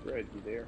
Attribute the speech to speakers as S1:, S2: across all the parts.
S1: Fred, you there?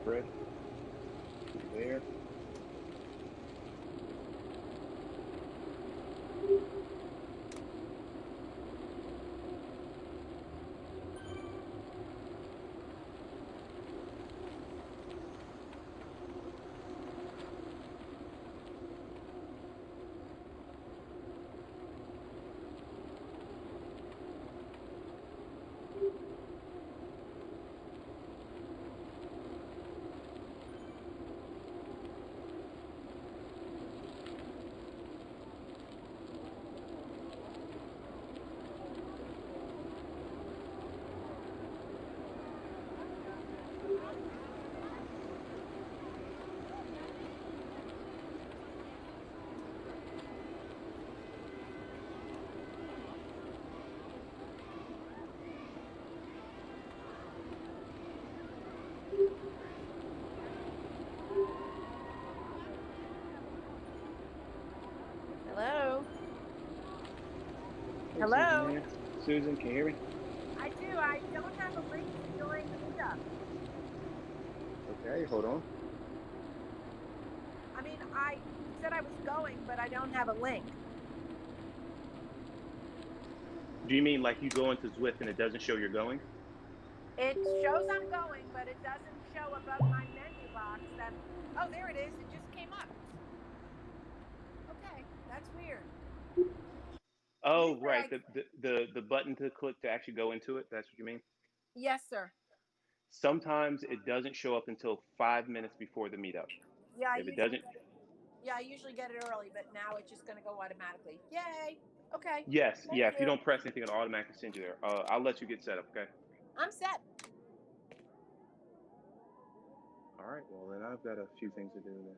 S1: Fred, you there?
S2: Hello?
S1: Hey, Susan
S2: Hello?
S1: there. Susan, can you hear me?
S2: I do. I don't have a link to join the meetup.
S1: Okay, hold on.
S2: mean, I said I was going, but I don't have a link.
S1: Do you mean like you go into Zwift and it doesn't show you're going?
S2: It shows I'm going, but it doesn't show above my menu box that. Oh, there it is. It just came up. Okay, that's weird.
S1: Oh,
S2: Usually
S1: right.
S2: I.
S1: The button to click to actually go into it. That's what you mean?
S2: Yes, sir.
S1: Sometimes it doesn't show up until 5 minutes before the meetup.
S2: Yeah, I
S1: If it
S2: usually
S1: doesn't,
S2: get it. Yeah, I usually get it early, but now it's just going to go automatically. Yay. Okay.
S1: yes,
S2: Thank
S1: yeah. If you
S2: you.
S1: don't press anything, it'll automatically send you there. I'll let you get set up. Okay.
S2: I'm set.
S1: All right. Well, then I've got a few things to do then.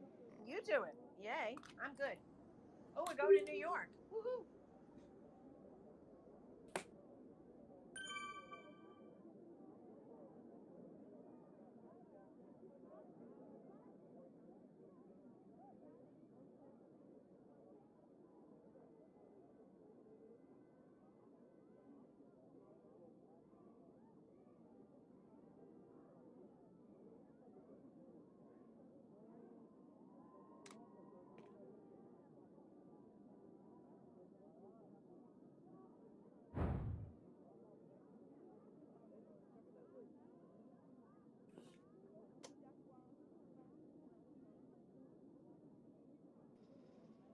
S2: You do it. Yay. I'm good. Oh, we're going to New York. Woohoo.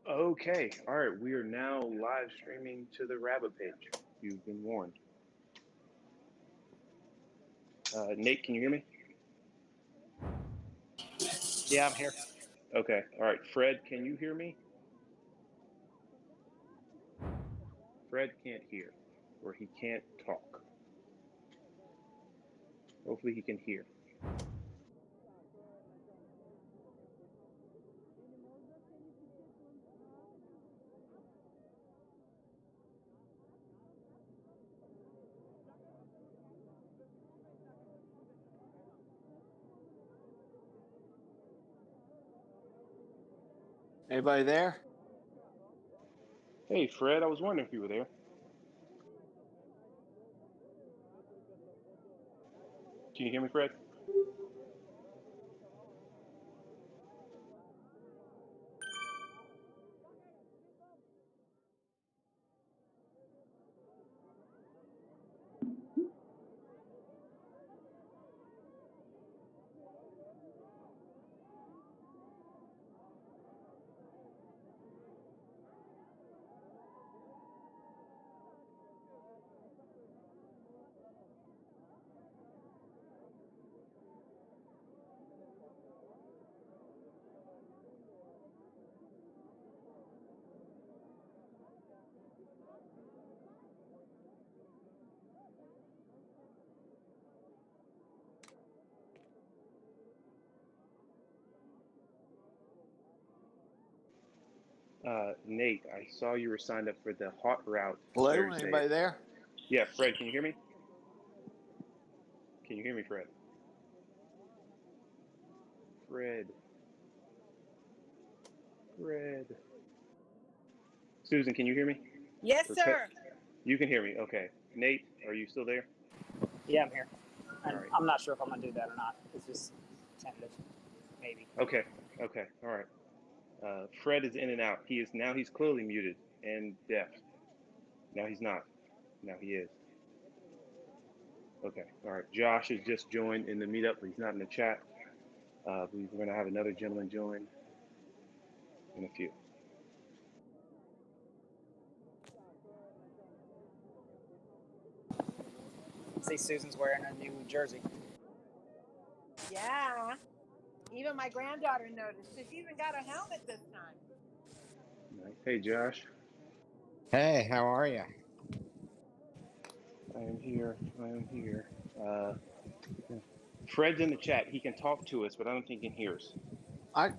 S1: Okay. All right. We are now live streaming to the RABA page. You've been warned. Nate, can you hear me?
S3: Yeah, I'm here.
S1: Okay. All right. Fred, can you hear me? Fred can't hear, or he can't talk. Hopefully, he can hear.
S3: Anybody there?
S1: Hey, Fred, I was wondering if you were there. Can you hear me, Fred? Nate, I saw you were signed up for the Hot Route
S3: Hello?
S1: Thursday.
S3: Anybody there?
S1: Yeah, Fred, can you hear me? Can you hear me, Fred? Fred. Fred. Susan, can you hear me?
S2: Yes,
S1: Or
S2: sir.
S1: you can hear me. Okay. Nate, are you still there?
S4: Yeah, I'm here.
S1: All
S4: And
S1: right.
S4: I'm not sure if I'm going to do that or not. It's just tentative. Maybe.
S1: Okay. Okay. All right. Fred is in and out. He's clearly muted and deaf. Now he's not. Now he is. Okay. All right. Josh has just joined in the meetup, but he's not in the chat. I believe we're going to have another gentleman join in a few.
S4: See, Susan's wearing a new jersey.
S2: Yeah. Even my granddaughter noticed. She's even got a helmet this time.
S1: Nice. Hey, Josh.
S5: Hey, how are you?
S1: I am here. I am here. Fred's in the chat. He can talk to us, but I don't think he can hear us.
S3: I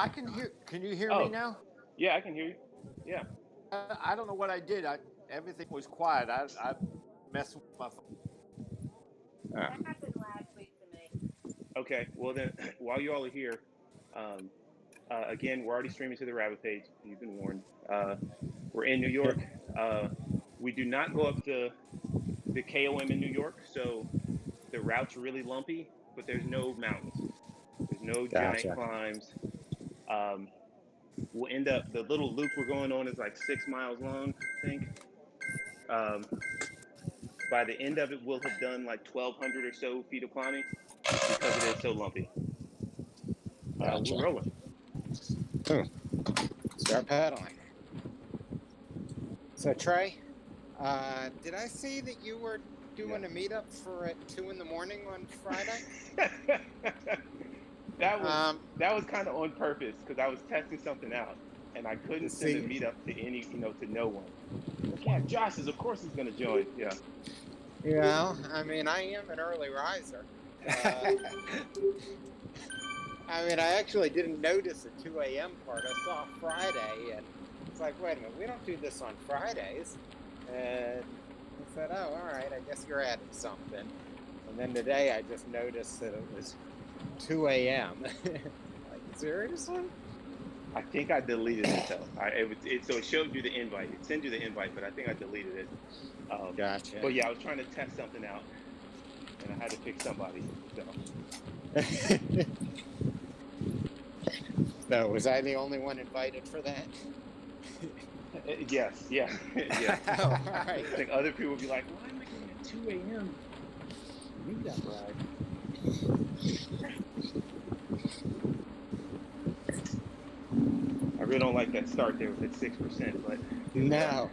S3: can hear. Can you hear me
S1: Oh,
S3: now?
S1: yeah, I can hear you. Yeah.
S3: I don't know what I did. Everything was quiet. I messed with my phone.
S1: Ah,
S2: That happened last week to me.
S1: okay. Well, then, while you all are here, um, again, we're already streaming to the Rabbit page. You've been warned. We're in New York. We do not go up the KOM in New York, so the route's really lumpy, but there's no mountains. There's no giant
S5: Gotcha.
S1: climbs. Um, we'll end up, the little loop we're going on is like 6 miles long, I think. By the end of it, we'll have done like 1,200 or so feet of climbing because it is so lumpy.
S5: Gotcha.
S1: We're rolling.
S5: Start paddling. So Trey, did I see that you were doing a meetup for at 2 in the morning on Friday?
S1: That was kind of on purpose because I was testing something out and I couldn't send a meetup to any, to no one. Like, yeah, Josh is, of course he's going to join. Yeah.
S5: Yeah, I mean, I am an early riser. I mean, I actually didn't notice the 2 a.m. part. I saw Friday, and it's like, wait a minute, we don't do this on Fridays. And I said, oh, all right, I guess you're adding something. And then today I just noticed that it was 2 a.m. Like, seriously?
S1: I think I deleted it though. So it showed you the invite. It sent you the invite, but I think I deleted it.
S5: Gotcha.
S1: But yeah, I was trying to test something out, and I had to pick somebody. So.
S5: So was I the only one invited for that?
S1: Yes, yeah, yeah.
S5: Oh, all right.
S1: I think other people would be like, why am I going at 2 a.m.? Meetup ride. I really don't like that start there with that 6%, but
S5: No.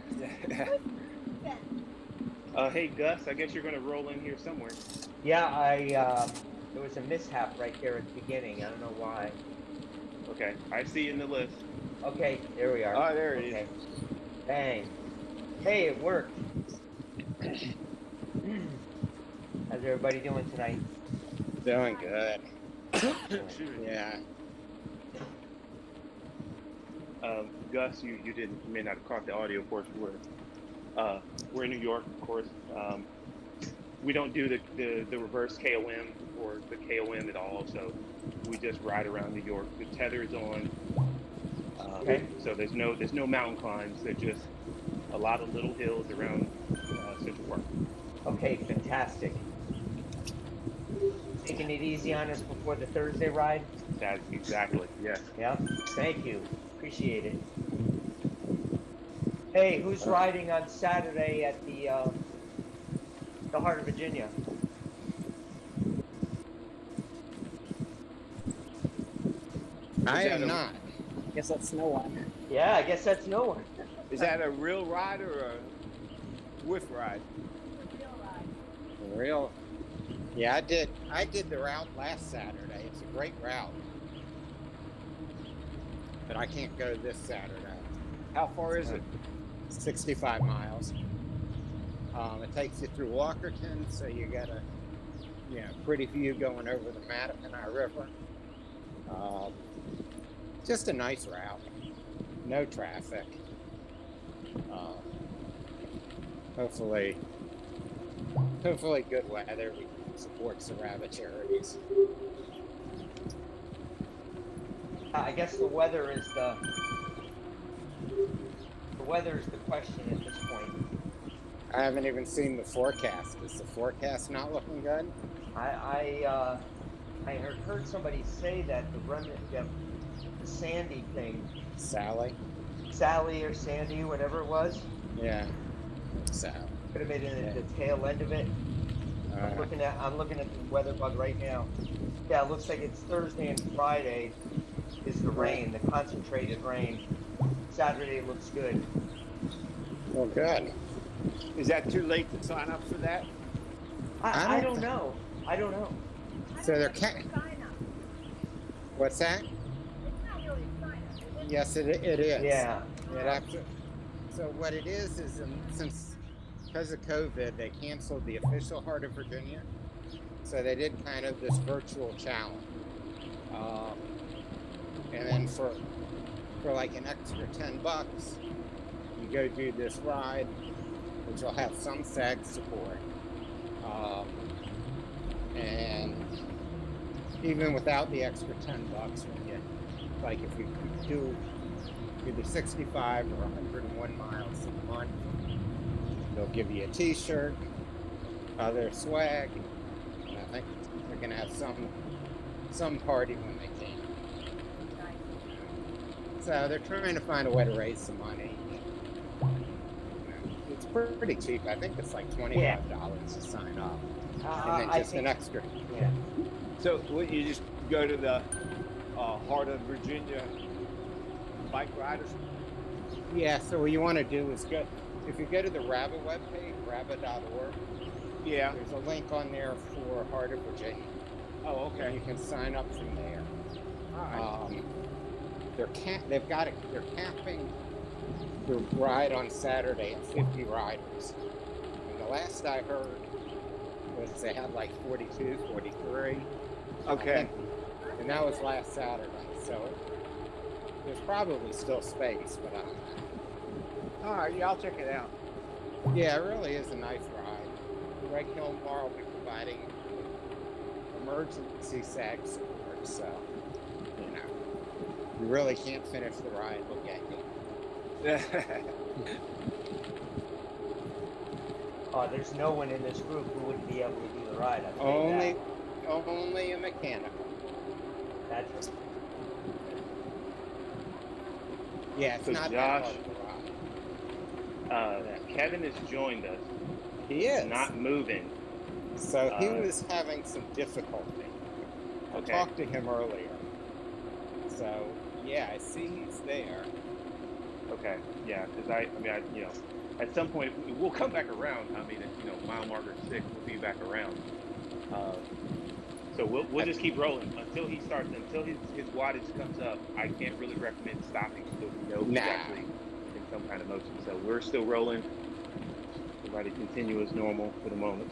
S1: Hey Gus, I guess you're gonna roll in here somewhere.
S6: Yeah, there was a mishap right there at the beginning. I don't know why.
S1: Okay, I see you in the list.
S6: Okay, there we are.
S3: Oh, there it
S6: okay.
S3: is.
S6: Bang. Hey, it worked. How's everybody doing tonight?
S5: Doing good. Yeah.
S1: Gus, you may not have caught the audio portion. We're in New York, of course. We don't do the reverse KOM or the KOM at all, so we just ride around New York. The tether is on.
S6: Okay.
S1: So there's no mountain climbs. There's just a lot of little hills around Central Park.
S6: Okay, fantastic. Taking it easy on us before the Thursday ride?
S1: That's exactly, yes.
S6: Yeah, thank you. Appreciate it. Hey, who's riding on Saturday at the Heart of Virginia?
S5: I am not.
S4: Guess that's no one.
S6: Yeah, I guess that's no one.
S3: Is that a real ride or a whiff ride?
S5: Real. Yeah, I did the route last Saturday. It's a great route. But I can't go this Saturday.
S3: How far is it?
S5: 65 miles. It takes you through Walkerton, so you got a pretty view going over the Mattaponi River. Just a nice route. No traffic. Hopefully good weather. We can support some RABA charities.
S6: I guess the weather is the question at this point.
S5: I haven't even seen the forecast. Is the forecast not looking good?
S6: I heard somebody say that the Sandy thing,
S5: Sally?
S6: Sally or Sandy, whatever it was,
S5: Yeah. Sally.
S6: could have been in the tail end of it. I'm looking at the weather bug right now. Yeah, it looks like it's Thursday and Friday is the rain, the concentrated rain. Saturday looks good.
S5: Well, good.
S3: Is that too late to sign up for that?
S6: I don't know. I don't know.
S5: So they're What's that?
S2: It's not really a sign up, is it?
S5: Yes, it is.
S6: Yeah.
S5: So what it is since because of COVID, they canceled the official Heart of Virginia. So they did kind of this virtual challenge. And then for like an extra $10, you go do this ride, which will have some SAG support. And even without the extra $10, when you, like if you do either 65 or 101 miles a month, they'll give you a t-shirt, other swag, and I think they're gonna have some party when they can. So they're trying to find a way to raise some money. It's pretty cheap. I think it's like $25 to sign up, and then just an extra.
S6: Yeah.
S3: So what, you just go to the Heart of Virginia bike riders?
S5: Yeah. So what you want to do is go. If you go to the RABA webpage, raba.org,
S3: Yeah.
S5: there's a link on there for Heart of Virginia.
S3: Oh,
S5: And you
S3: okay.
S5: can sign up from there.
S3: All right.
S5: They're capping the ride on Saturday at 50 riders. And the last I heard was they had like 42, 43.
S3: Okay.
S5: And that was last Saturday. So there's probably still space, but I don't know.
S3: All right. Yeah, I'll check it out.
S5: Yeah, it really is a nice ride. Greg Hilmar will be providing emergency SAG support, so, you know, you really can't finish the ride without
S6: There's no one in this group who would be able to do the ride. I'll tell you
S5: only a mechanical.
S6: that. That's
S5: Yeah, it's
S1: So
S5: not
S1: Josh-
S5: that hard to ride.
S1: Kevin has joined us.
S5: He is.
S1: Not moving.
S5: So he was having some difficulty. I
S1: Okay.
S5: talked to him earlier. So, yeah, I see he's there.
S1: Okay. Yeah, because I at some point we'll come back around. I mean, mile marker 6, we'll be back around. So we'll just keep rolling until he starts. Until his wattage comes up, I can't really recommend stopping until we know he's actually in some kind of motion. So we're still rolling. Everybody continue as normal for the moment.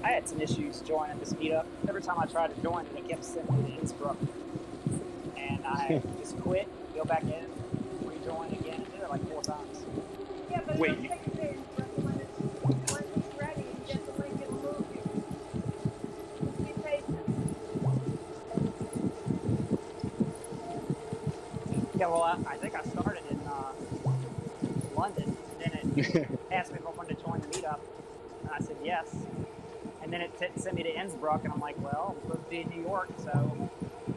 S4: I had some issues joining this meetup. Every time I tried to join it, it kept sending me to Innsbruck. And I just quit, go back in, rejoin again, and did it like 4 times.
S2: Yeah, but
S1: Wait,
S2: it'll
S1: you-
S2: take a bit, but when it's ready, you get the link and move you. Be patient.
S4: Yeah, well, I think I started in London, and then it asked me if I wanted to join the meetup, and I said yes. And then it sent me to Innsbruck, and I'm like, well, I'm supposed to be in New York, so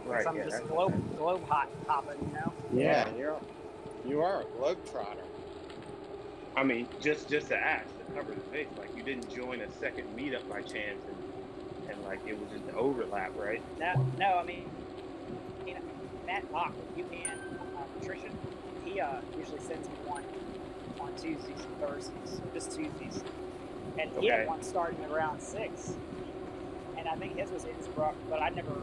S1: Right.
S4: I'm
S1: Yeah,
S4: just
S1: that's-
S4: globe hopping, you know?
S5: Yeah, you are a globetrotter.
S1: I mean, just to ask, to cover the face, like you didn't join a second meetup by chance, and like it was just an overlap, right?
S4: No, I mean, Matt Bach with UCAN Nutrition, he usually sends me one on Tuesdays and Thursdays, just Tuesdays. And he
S1: Okay.
S4: had one starting around 6. And I think his was Innsbruck, but I never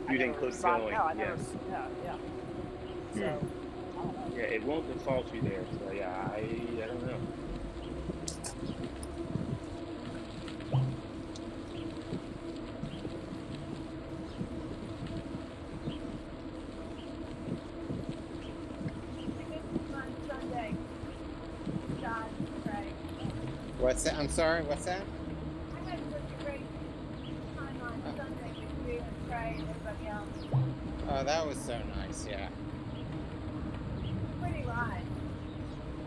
S1: didn't click
S4: signed-
S1: going,
S4: No, I
S1: yeah.
S4: never, yeah. So, I don't know.
S1: Yeah, it won't default you there. So yeah, I don't know.
S2: On Sunday. God, pray.
S5: What's that? I'm sorry, what's that?
S2: I had such a great time on Sunday with you and Trey and everybody else.
S5: Oh, that was so nice, yeah.
S2: Pretty live.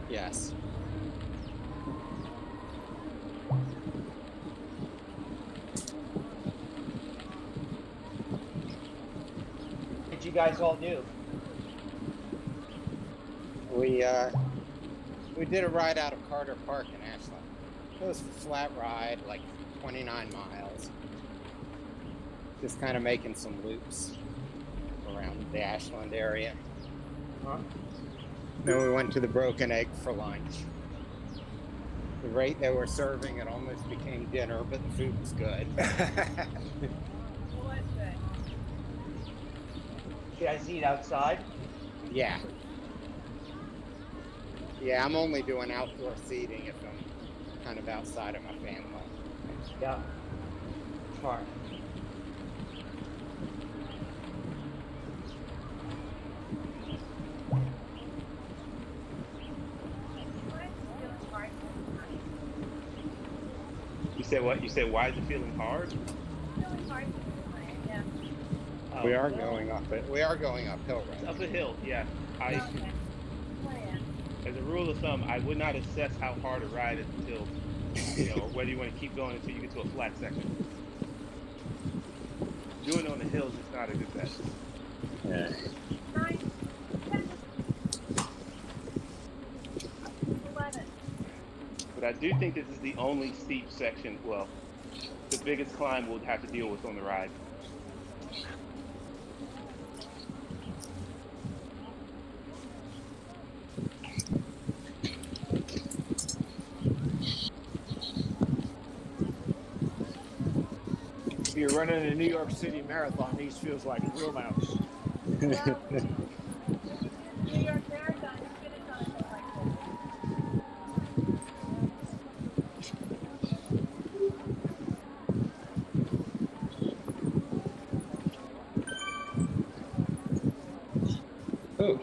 S5: Yes.
S6: What did you guys all do?
S5: We did a ride out of Carter Park in Ashland. It was a flat ride, like 29 miles. Just kind of making some loops around the Ashland area.
S6: Huh?
S5: Then we went to the Broken Egg for lunch. The rate they were serving, it almost became dinner, but the food was good.
S2: What was it?
S6: You guys eat outside?
S5: Yeah. Yeah, I'm only doing outdoor seating if I'm kind of outside of my family.
S6: Yeah. Smart.
S2: Mine's feeling hard.
S1: You said what? You said why is it feeling hard?
S2: Feeling hard tonight, yeah.
S1: Oh,
S5: We are going up it. We are going uphill
S1: It's
S5: right
S1: up a hill. Yeah. I,
S2: Okay. Plan.
S1: as a rule of thumb, I would not assess how hard a ride is until or whether you want to keep going until you get to a flat section. Doing it on the hills is not a good bet.
S6: Yeah.
S2: 9, 10, 11.
S1: But I do think this is the only steep section, well, the biggest climb we'll have to deal with on the ride.
S3: If you're running a New York City Marathon, these feels like real mountains.
S2: New York Marathon, you finish on a hill like this.
S6: Oh.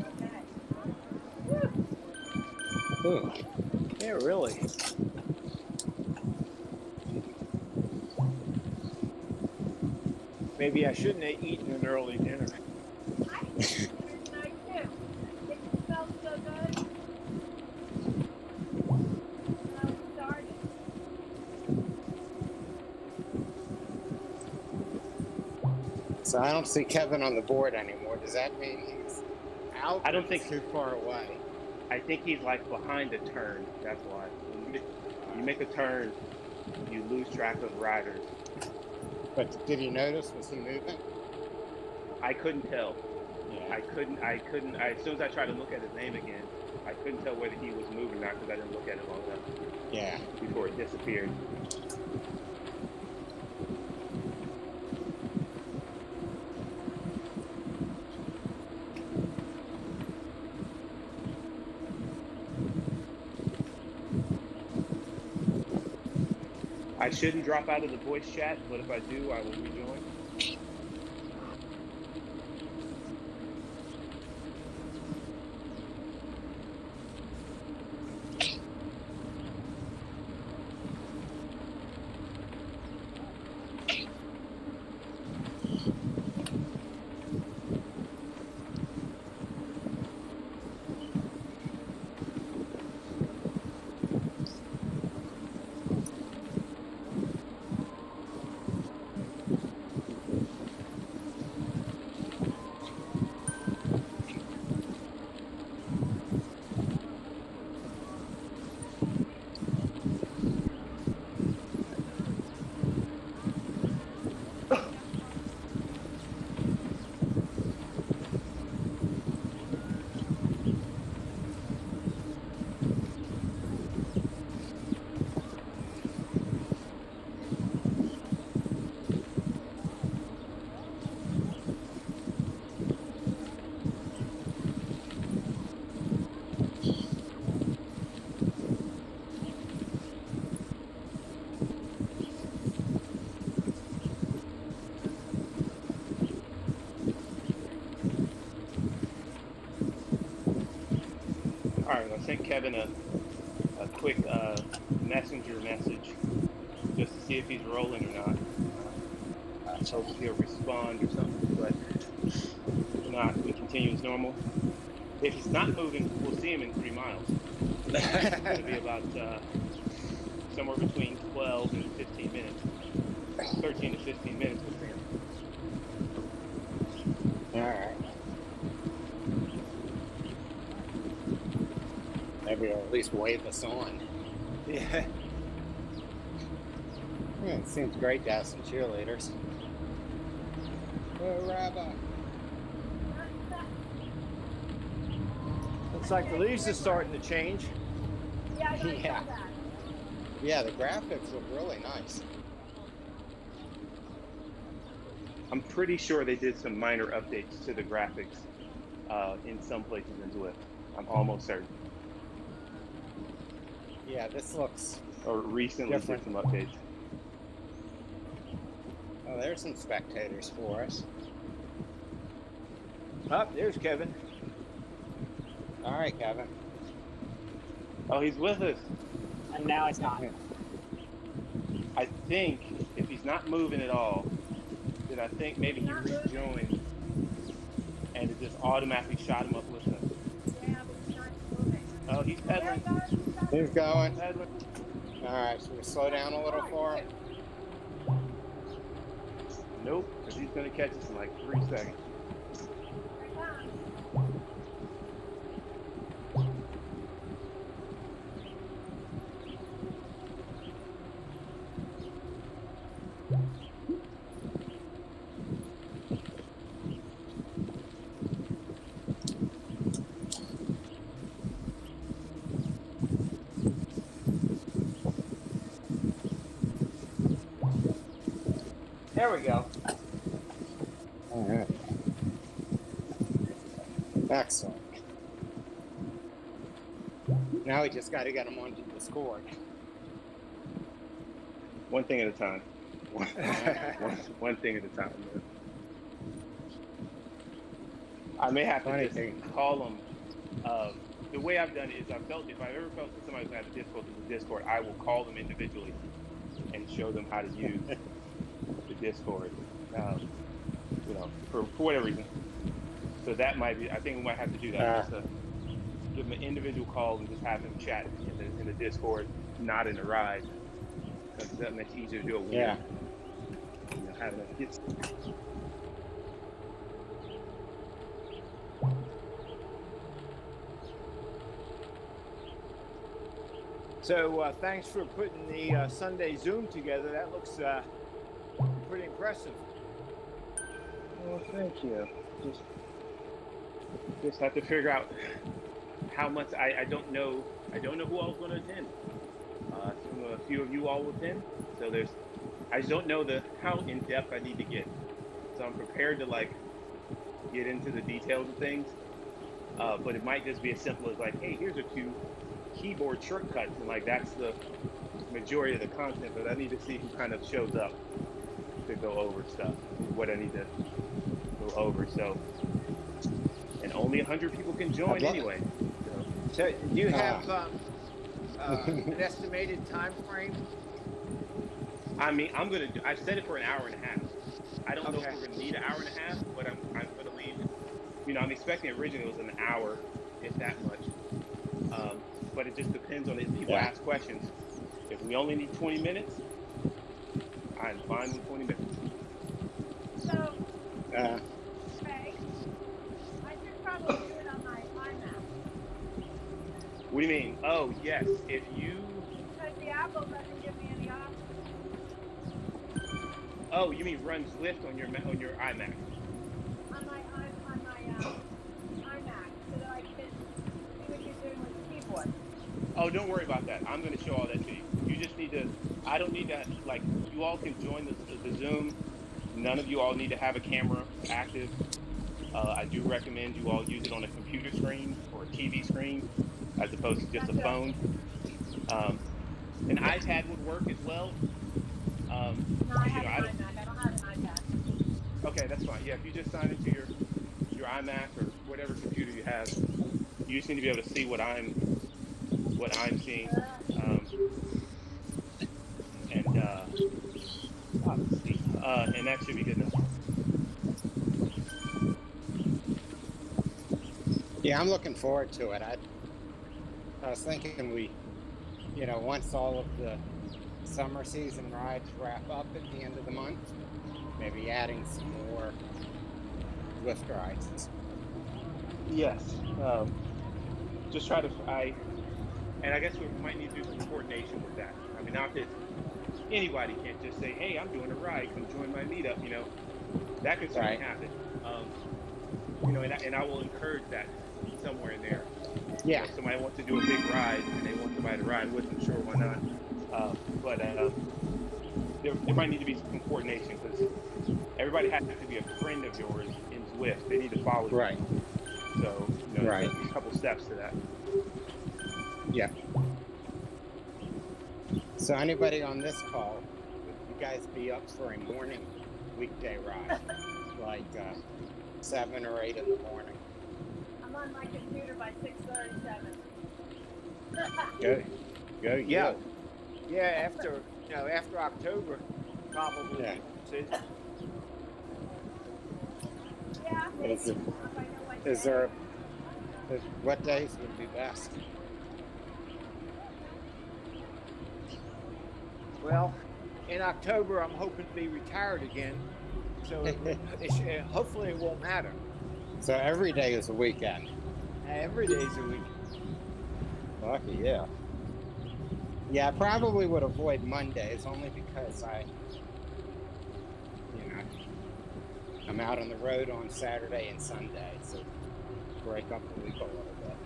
S2: Okay.
S6: Oh.
S3: Yeah, really. Maybe I shouldn't have eaten an early dinner.
S2: I think dinner's nice too. It smells so good. How it started.
S5: So I don't see Kevin on the board anymore. Does that mean he's out?
S1: I don't
S5: or
S1: think-
S5: he's too far away.
S1: I think he's like behind a turn. That's why. When you make a turn, you lose track of riders.
S5: But did you notice? Was he moving?
S1: I couldn't tell.
S5: Yeah.
S1: As soon as I tried to look at his name again, I couldn't tell whether he was moving or not because I didn't look at it long enough
S5: Yeah.
S1: before it disappeared. I shouldn't drop out of the voice chat, but if I do, I will rejoin. All right, I sent Kevin a quick messenger message just to see if he's rolling or not. I hope he'll respond or something, but if not, we continue as normal. If he's not moving, we'll see him in 3 miles. It's going to be about somewhere between 12 and 15 minutes. 13 to 15 minutes, we'll see him.
S5: All right. Maybe he'll at least wave us on.
S3: Yeah.
S5: Yeah, it seems great to have some cheerleaders. Oh, RABA.
S3: Looks like the leaves are starting to change.
S2: Yeah, I saw
S5: Yeah.
S2: that.
S5: Yeah, the graphics look really nice.
S1: I'm pretty sure they did some minor updates to the graphics in some places in Zwift. I'm almost certain.
S5: Yeah, this looks...
S1: Or recently
S5: Different.
S1: did some updates.
S5: Oh, there's some spectators for us.
S3: Oh, there's Kevin.
S5: All right, Kevin.
S1: Oh, he's with us.
S4: And now it's not.
S1: I think if he's not moving at all, then I think maybe he
S2: Not moving.
S1: rejoined and it just automatically shot him up with us.
S2: Yeah, but it's not moving.
S1: Oh, he's
S2: There
S1: pedaling.
S2: it goes. Stop.
S5: He's going.
S1: Edwin.
S5: All right, should we slow down a little for him?
S1: Nope, because he's going to catch us in like 3 seconds.
S6: There we go.
S5: All right. Excellent. Now we just got to get him onto Discord.
S1: One thing at a time. One thing at a time. Man. I may have to just call him. The way I've done it is if I've ever felt that somebody's had a difficulty with Discord, I will call them individually and show them how to use the Discord. You know, for whatever reason. So that might be. I think we might have to do that. Just give them an individual call and just have them chat in the Discord, not in the ride, because that makes it easier to do it.
S5: Yeah.
S1: You know, having it get.
S3: So thanks for putting the Sunday Zoom together. That looks pretty impressive.
S1: Well, thank you. Just have to figure out how much. I don't know. I don't know who all is going to attend. A few of you all will attend. So I just don't know how in depth I need to get. So I'm prepared to like get into the details of things. But it might just be as simple as like, hey, here's a few keyboard shortcuts, and like that's the majority of the content. But I need to see who kind of shows up to go over stuff, what I need to go over. So, and only 100 people can join anyway.
S3: So do you have an estimated time frame?
S1: I mean, I've set it for an hour and a half. I don't know if we're gonna need an hour and a half, but I'm gonna leave. You know, I'm expecting originally it was an hour, if that much. But it just depends on if people ask questions. If we only need 20 minutes, I'm fine with 20 minutes.
S2: So, okay, I should probably do it on my iMac.
S1: What do you mean? Oh, yes. If you...
S2: Because the Apple doesn't give me any options.
S1: Oh, you mean run Zwift on your iMac?
S2: On my iMac, so that I can see what you're doing with the keyboard.
S1: Oh, don't worry about that. I'm going to show all that to you. You just need to... I don't need to... Like, you all can join the Zoom. None of you all need to have a camera active. I do recommend you all use it on a computer screen or a TV screen as opposed to just a phone. An iPad would work as well.
S2: No, I have an iMac. I don't have an iPad.
S1: Okay, that's fine. Yeah, if you just sign into your iMac or whatever computer you have, you just need to be able to see what I'm seeing. And that should be good enough.
S5: Yeah, I'm looking forward to it. I was thinking once all of the summer season rides wrap up at the end of the month, maybe adding some more lift rides.
S1: Yes. Just try to, and I guess we might need to do some coordination with that. I mean, not that anybody can't just say, hey, I'm doing a ride, come join my meetup, you know. That could certainly happen. And I will encourage that somewhere in there.
S5: Yeah.
S1: If somebody wants to do a big ride and they want somebody to ride with them, sure, why not? But there might need to be some coordination because everybody has to be a friend of yours in Zwift. They need to follow you.
S5: Right.
S1: So, there's a couple steps to that.
S5: Yeah. So anybody on this call, would you guys be up for a morning weekday ride? Like 7 or 8 in the morning?
S2: I'm on my computer by 6:37.
S5: Go.
S3: Yeah. Yeah, after October, probably.
S5: Yeah.
S2: Yeah.
S5: Is there what days would be best?
S3: Well, in October, I'm hoping to be retired again. So hopefully it won't matter.
S5: So every day is a weekend.
S3: Every day's a week.
S5: Lucky, yeah. Yeah, I probably would avoid Mondays only because I'm out on the road on Saturday and Sunday, so break up the week a little bit.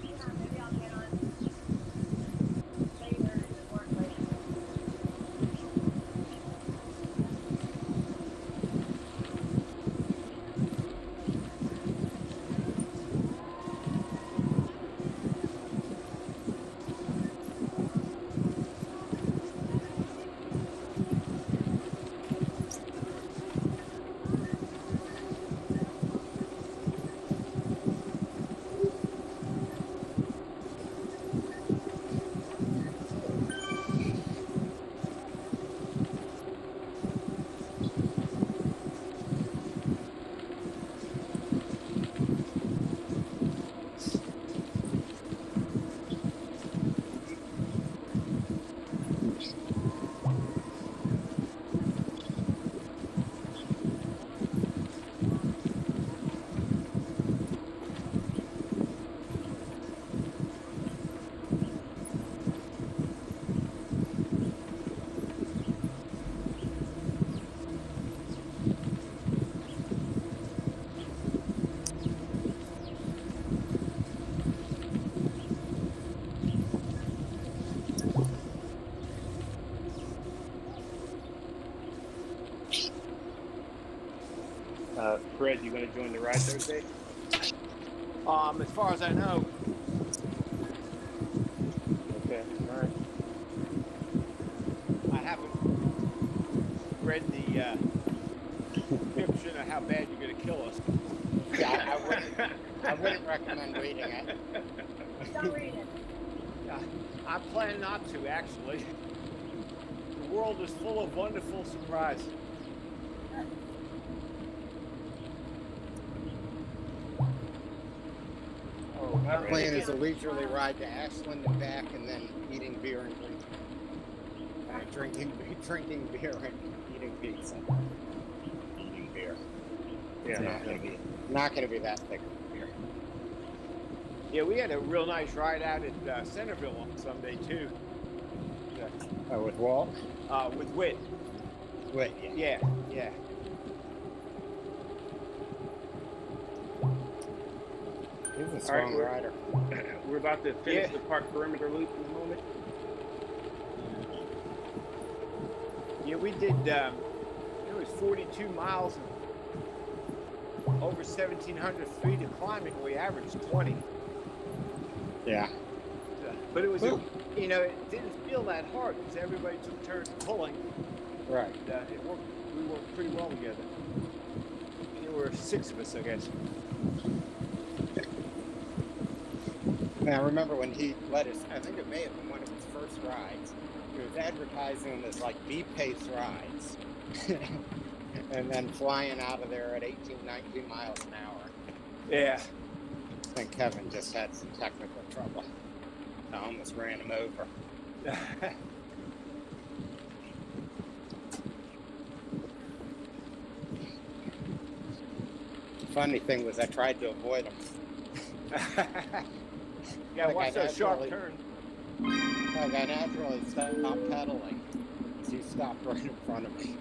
S2: Yeah, maybe I'll get on later and work later.
S1: Fred, you going to join the ride Thursday?
S3: As far as I know,
S1: Okay, all right.
S3: I haven't read the description of how bad you're going to kill us.
S5: Yeah, I wouldn't recommend reading it.
S2: Don't read it.
S3: I plan not to, actually. The world is full of wonderful surprises.
S5: My plan is a leisurely ride to Ashland and back, and then eating beer and drinking beer and eating pizza. Eating beer.
S1: Yeah.
S5: It's not going to be that thick of beer.
S3: Yeah, we had a real nice ride out at Centerville on Sunday, too.
S5: Oh, with Walt?
S3: With Whit.
S5: Wait, yeah.
S3: Yeah.
S5: He's a
S1: All
S5: strong
S1: right,
S5: rider.
S1: we're about to finish the park perimeter loop in a moment.
S3: Yeah, we did, it was 42 miles and over 1,700 feet of climbing. We averaged 20.
S5: Yeah.
S3: But it was, it didn't feel that hard because everybody took turns pulling.
S5: Right.
S3: It worked. We worked pretty well together. There were 6 of us, I guess.
S5: And I remember when he let us, I think it may have been one of his first rides. He was advertising them as like B-pace rides. And then flying out of there at 18, 19 miles an hour.
S3: Yeah.
S5: I think Kevin just had some technical trouble. I almost ran him over. The funny thing was I tried to avoid him.
S3: Yeah,
S5: Like
S3: watch that sharp turn.
S5: Like I naturally stopped pedaling as he stopped right in front of me.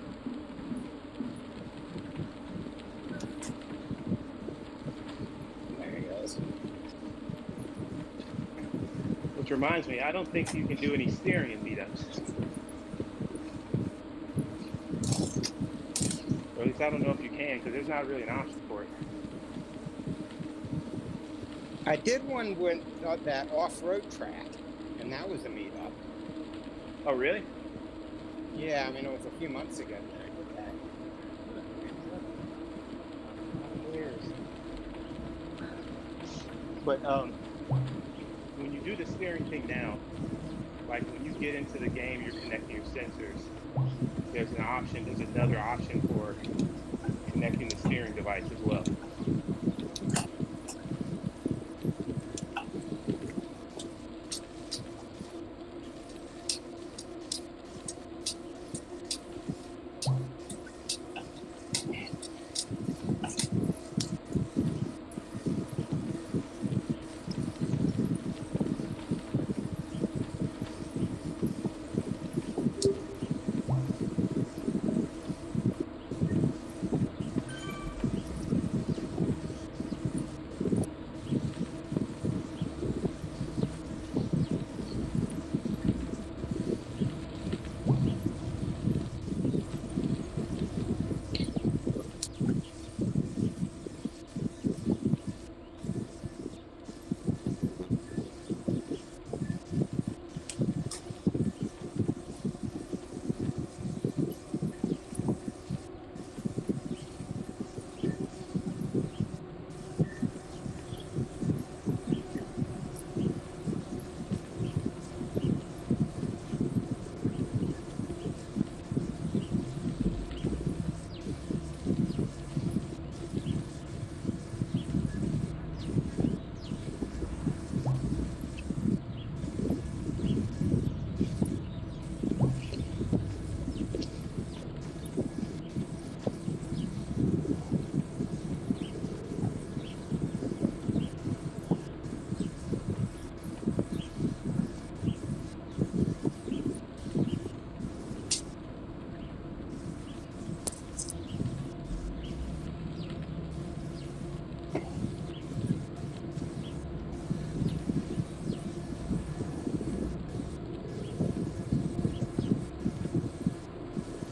S5: There he goes.
S1: Which reminds me, I don't think you can do any steering in meetups. Or at least I don't know if you can, because there's not really an option for it.
S5: I did one with that off-road track, and that was a meetup.
S1: Oh, really?
S5: Yeah, I mean, it was a few months ago that I did that.
S1: Years. But when you do the steering thing now, like when you get into the game, you're connecting your sensors. There's another option for connecting the steering device as well.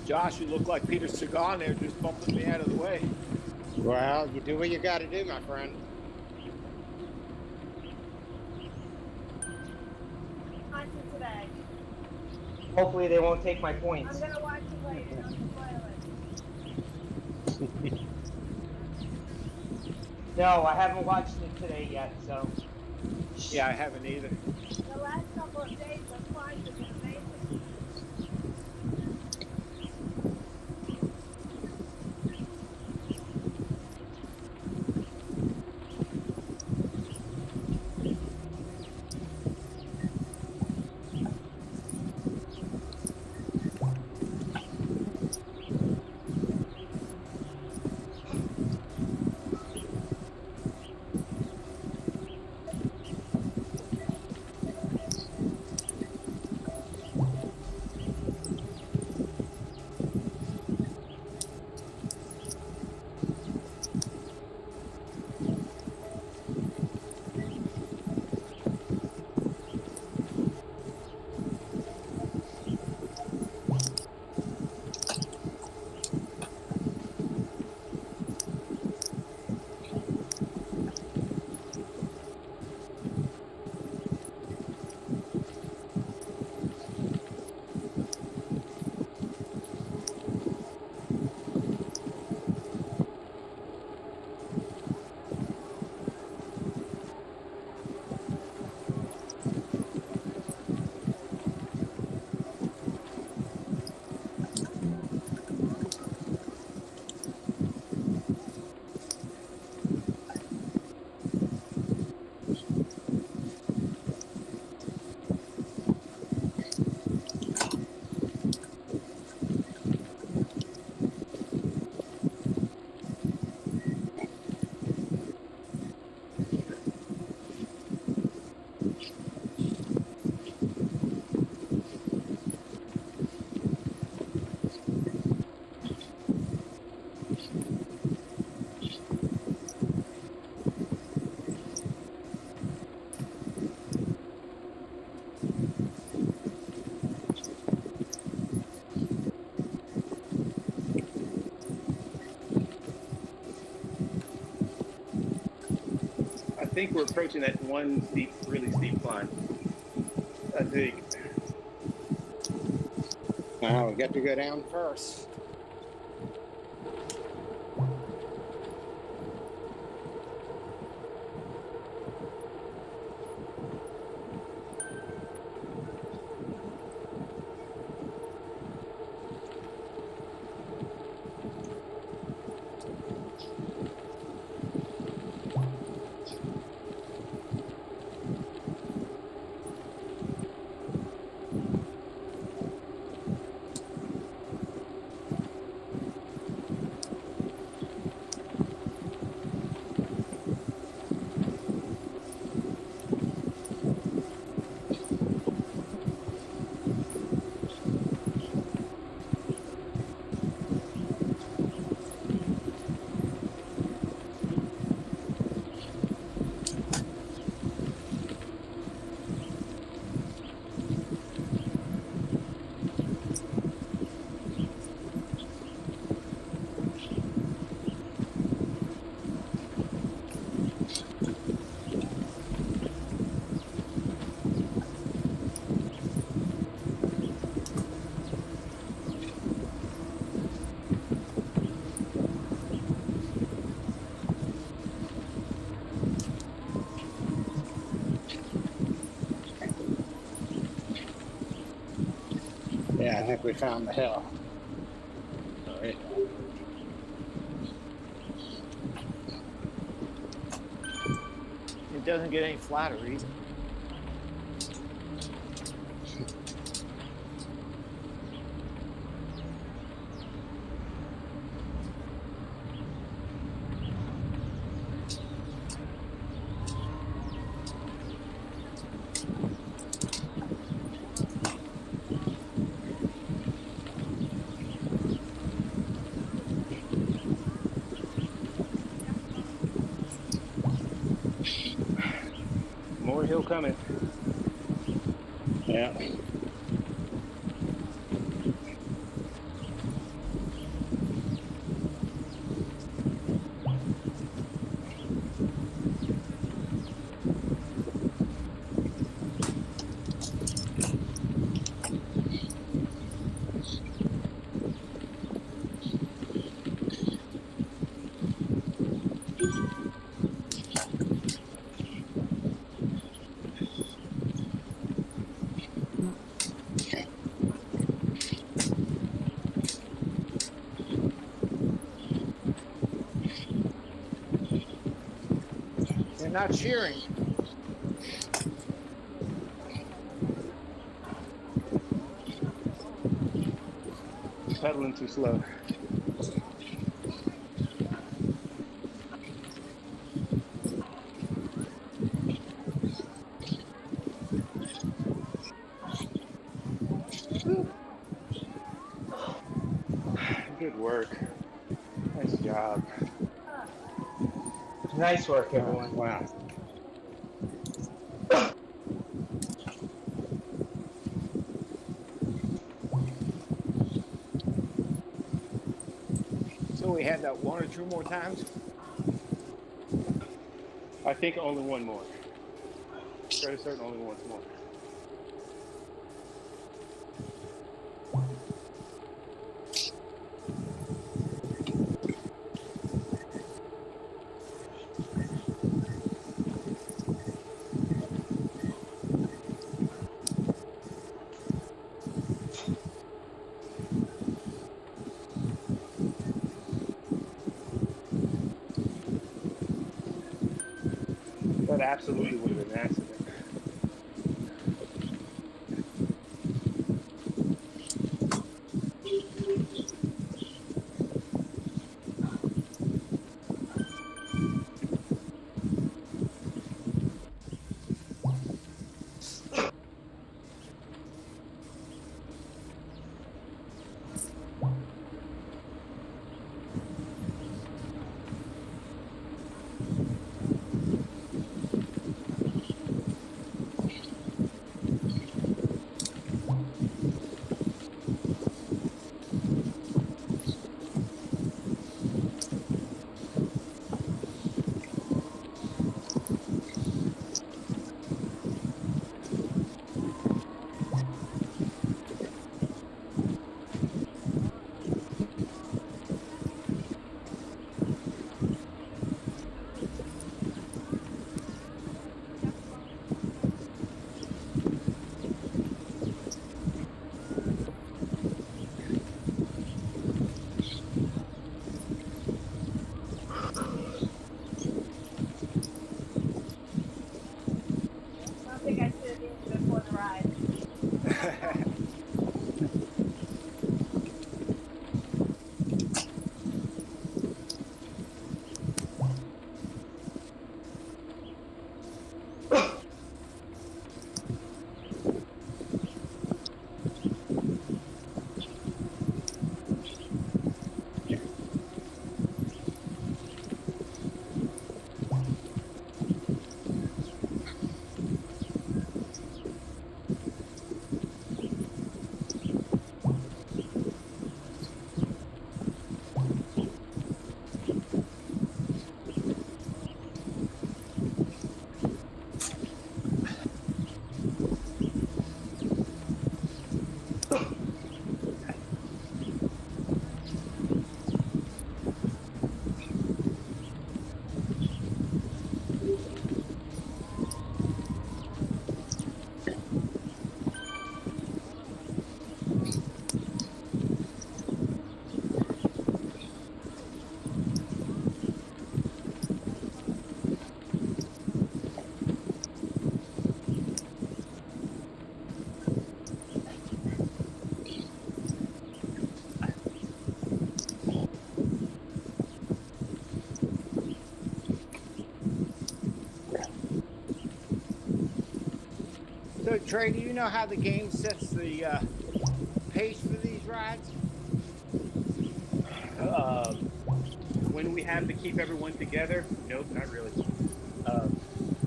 S3: Josh, you look like Peter Sagan there, just bumping me out of the way.
S5: Well, you do what you got to do, my friend.
S2: Watch it today.
S6: Hopefully they won't take my
S2: I'm
S6: points.
S2: gonna watch it later. Don't spoil it.
S6: No, I haven't watched it today yet, so.
S3: Yeah, I haven't either.
S2: The last couple of days of flights have been amazing.
S1: I think we're approaching that one steep, really steep climb. I think.
S5: We got to go down first.
S7: Yeah, I think we found the hill. All right.
S3: It doesn't get any flatter either.
S1: More hill coming.
S7: Yeah.
S3: They're not cheering.
S1: Pedaling too slow. Good work. Nice job.
S6: Nice work, everyone.
S7: Wow.
S3: So we had that 1 or 2 more times.
S1: I think only one more. Fairly certain only once more. That absolutely would have been an accident.
S3: Trey, do you know how the game sets the pace for these rides?
S1: When we have to keep everyone together, nope, not really.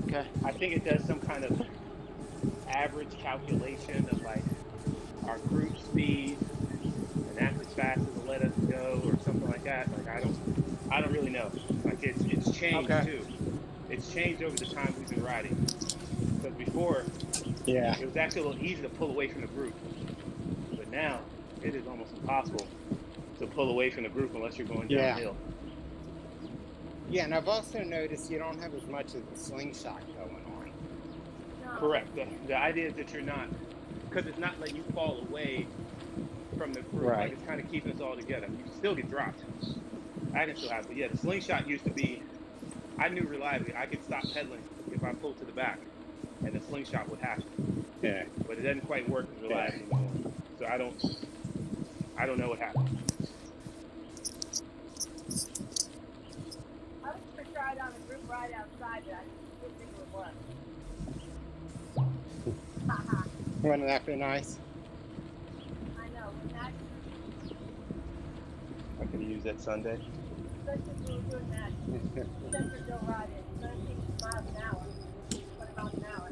S3: Okay.
S1: I think it does some kind of average calculation of like our group speed, and that's as fast as it'll let us go, or something like that. Like I don't really know. Like it's changed too. It's changed over the time we've been riding. Because before,
S3: Yeah.
S1: it was actually a little easy to pull away from the group, but now it is almost impossible to pull away from the group unless you're going downhill.
S5: Yeah, and I've also noticed you don't have as much of the slingshot going on.
S2: No.
S1: Correct. The idea is that you're not, because it's not letting you fall away from the group.
S3: Right.
S1: Like it's kind of keeping us all together. You can still get dropped. I can still have, but yeah, the slingshot used to be. I knew reliably I could stop pedaling if I pulled to the back, and the slingshot would happen.
S3: Yeah.
S1: But it doesn't quite work as reliably anymore. So I don't know what happened.
S2: I was going to try it on a group ride outside, but I didn't think it would work. Haha.
S5: Wouldn't that be nice?
S2: I know. When that,
S1: I could use that Sunday.
S2: especially if we were doing that Centerville ride in 17 miles an hour, 20 miles an hour.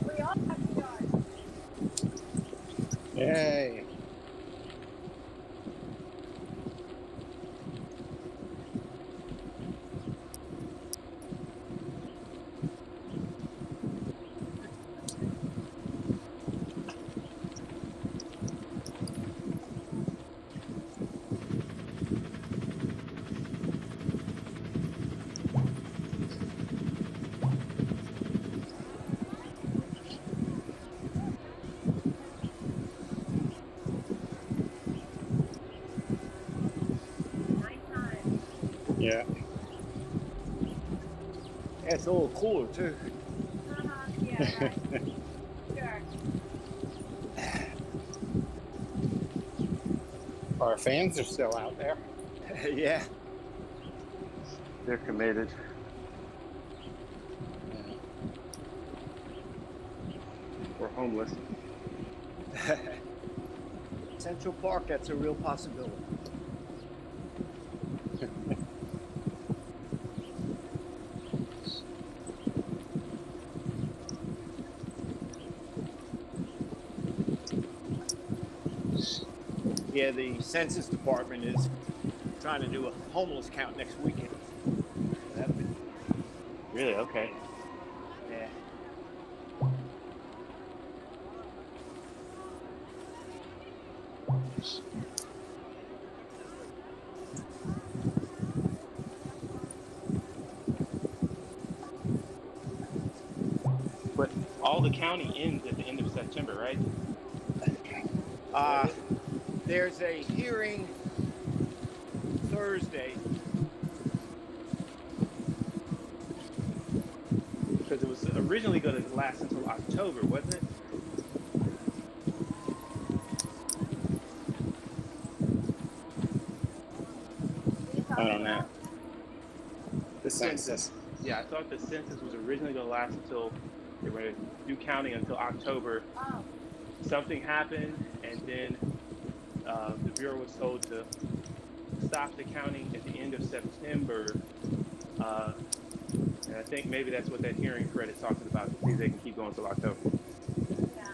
S2: We all have to start.
S5: Yay.
S3: it's a little cooler too.
S2: Yeah, right. Sure.
S5: Our fans are still out there.
S3: Yeah.
S1: They're committed. Or homeless.
S3: Central Park, that's a real possibility. Yeah, the Census Department is trying to do a homeless count next weekend.
S1: Really? Okay.
S3: Yeah.
S1: But all the county ends at the end of September, right?
S3: There's a hearing Thursday.
S1: Because it was originally going to last until October, wasn't it?
S5: I don't know.
S1: The census. Yeah, I thought the census was originally going to last until they were going to do counting until October.
S2: Oh,
S1: Something happened, and then the Bureau was told to stop the counting at the end of September. And I think maybe that's what that hearing Fred is talking about, to see if they can keep going until October.
S2: yeah.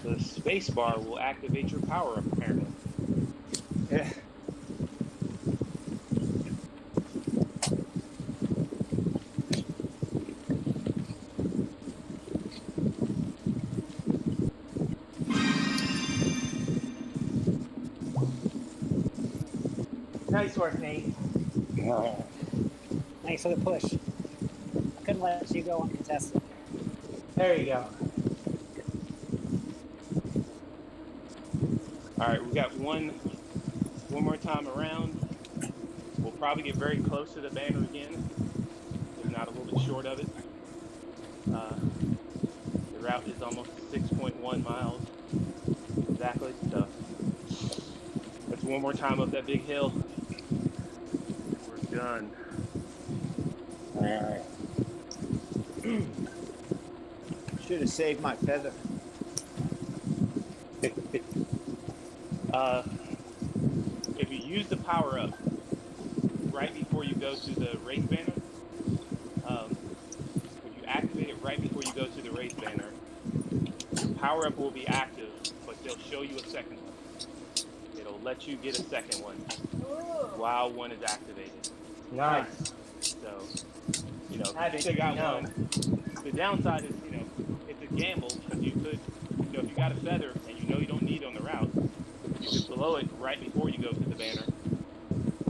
S1: The space bar will activate your power up, apparently.
S3: Yeah.
S6: Nice work, Nate.
S4: Thanks for the push. I couldn't let you go uncontested.
S6: There you go.
S1: All right, we got one more time around. We'll probably get very close to the banner again, if not a little bit short of it. The route is almost 6.1 miles exactly, so that's one more time up that big hill. We're done.
S5: All right.
S3: Should have saved my feather.
S1: If you use the power up right before you go to the race banner, if you activate it right before you go to the race banner, your power up will be active, but they'll show you a second one. It'll lets you get a second one
S2: Ooh.
S1: while one is activated.
S6: Nice.
S1: So, you know, if you
S6: That's
S1: think
S6: good
S1: you got
S6: to know.
S1: one, the downside is, you know, it's a gamble because you could, you know, if you got a feather and you know you don't need it on the route, you could blow it right before you go to the banner.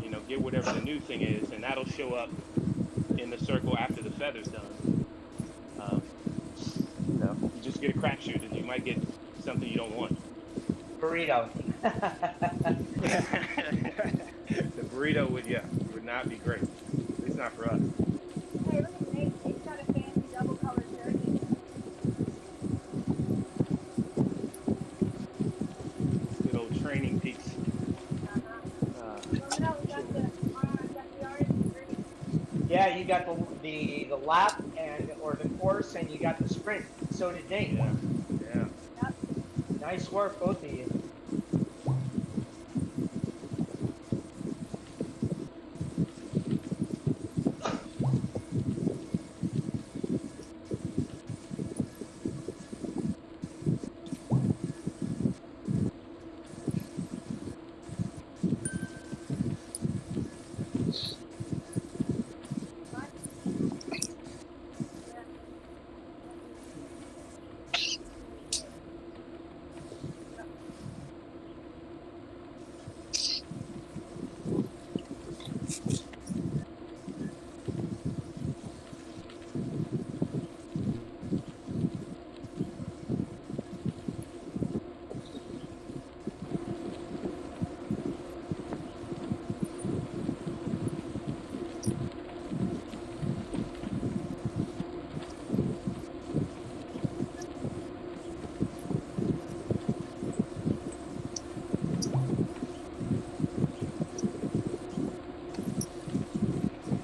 S1: You know, get whatever the new thing is, and that'll show up in the circle after the feather's done. You know, you just get a crapshoot, and you might get something you don't want.
S6: Burrito.
S1: The burrito would not be great. At least not for us.
S2: Hey, look at Nate. Nate's got a fancy double colored jersey.
S1: Good old Training Peaks.
S2: Well, no, we got the orange green.
S6: Yeah, you got the lap or the course, and you got the sprint. So did Nate.
S1: Yeah.
S2: Yep.
S6: Nice work, both of you.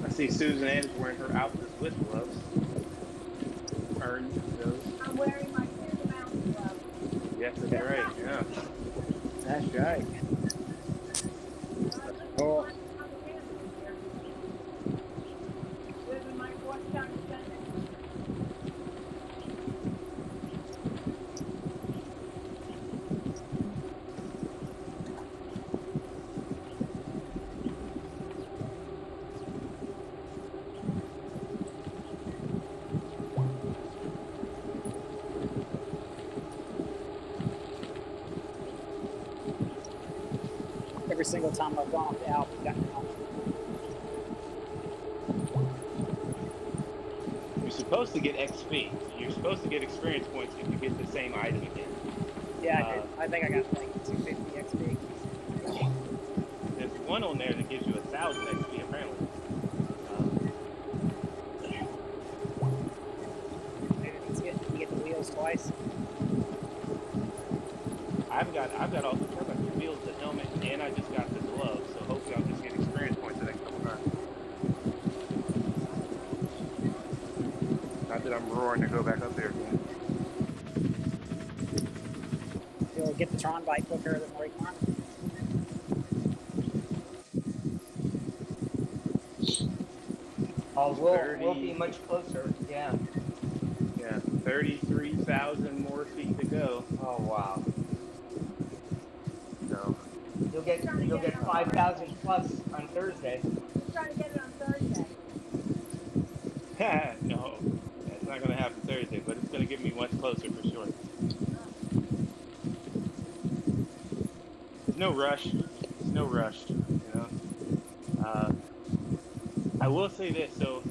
S1: I see Susan Ann is wearing her Alpha Swift gloves. Earned those.
S2: I'm wearing my Clear Mountain gloves.
S1: Yes, that's right. Yeah.
S3: That's right. Cool.
S2: Living my Georgetown descendant.
S4: Every single time I've gone off the Alp, I've gotten helmet.
S1: You're supposed to get XP. You're supposed to get experience points if you get the same item again.
S4: Yeah, I did. I think I got like 250 XP.
S1: There's one on there that gives you 1,000 XP apparently.
S4: Maybe you get the wheels twice.
S1: I've got all the wheels, the helmet, and I just got the gloves. So hopefully I'll just get experience points the next couple times. Not that I'm roaring to go back up there again.
S4: You'll get the Tron bike quicker than the Recon.
S6: Oh, we'll be much closer. Yeah.
S1: Yeah, 33,000 more feet to go.
S6: Oh wow.
S1: So
S6: You'll get 5,000 plus on Thursday.
S2: Just trying to get it on Thursday.
S1: no, that's not going to happen Thursday, but it's going to get me much closer for sure. There's no rush. There's no rush, you know. I will say this, so,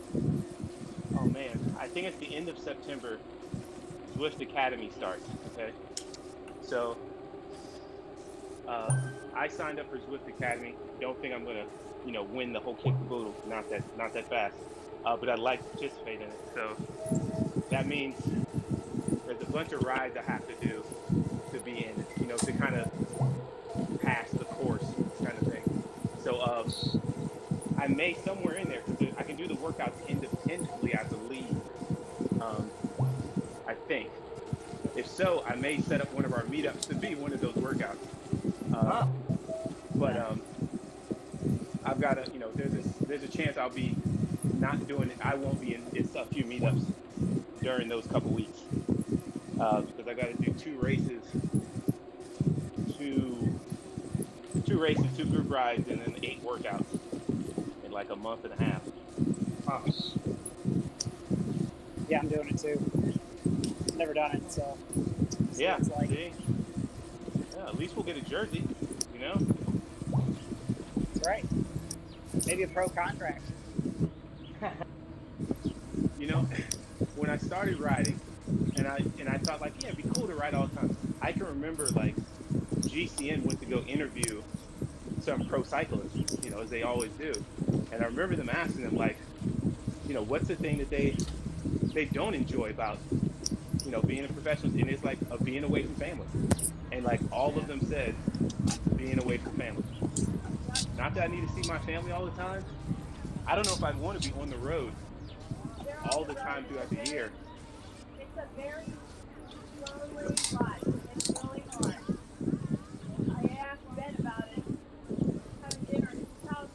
S1: oh man, I think it's the end of September, Zwift Academy starts, okay? So, I signed up for Zwift Academy. Don't think I'm gonna, you know, win the whole kit and caboodle. Not that fast. But I'd like to participate in it. So that means there's a bunch of rides I have to do to be in it. You know, to kind of pass the course, kind of thing. So I may somewhere in there because I can do the workouts independently, I believe. I think. If so, I may set up one of our meetups to be one of those workouts. But I've got to, you know, there's a chance I'll be not doing it. I won't be in a few meetups during those couple weeks because I got to do 2 races to 2 races, 2 group rides, and then 8 workouts in like a month and a half.
S6: Huh.
S4: Yeah, I'm doing it too. Never done it, so. See
S1: Yeah,
S4: what it's like.
S1: see? Yeah, at least we'll get a jersey, you know?
S4: That's right. Maybe a pro contract.
S1: You know, when I started riding, and I thought like, yeah, it'd be cool to ride all the time. I can remember like GCN went to go interview some pro cyclists, you know, as they always do. And I remember them asking them like, you know, what's the thing that they don't enjoy about, you know, being a professional? And it's like being away from family. And like all of them said, being away from family. Not that I need to see my family all the time. I don't know if I'd want to be on the road all the time throughout the year.
S2: It's a very lonely life. It's really hard. I asked Ben about it, having dinner at his house,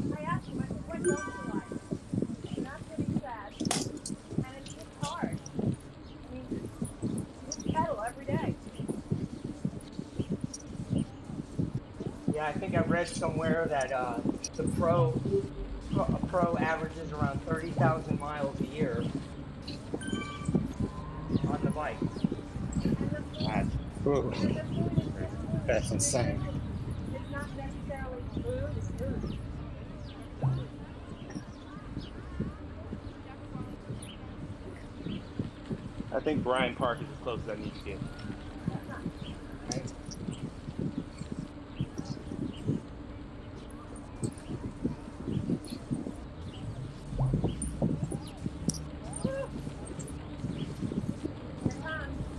S2: and I asked him, I said, what don't you like? And that's what he said. And it's just hard. I mean, you pedal every day.
S6: Yeah, I think I read somewhere that the pro averages around 30,000 miles a year on the bike.
S2: And the
S7: Ooh,
S2: food is good.
S7: that's insane.
S2: It's not necessarily food, it's food.
S1: I think Bryant Park is as close as I need to get.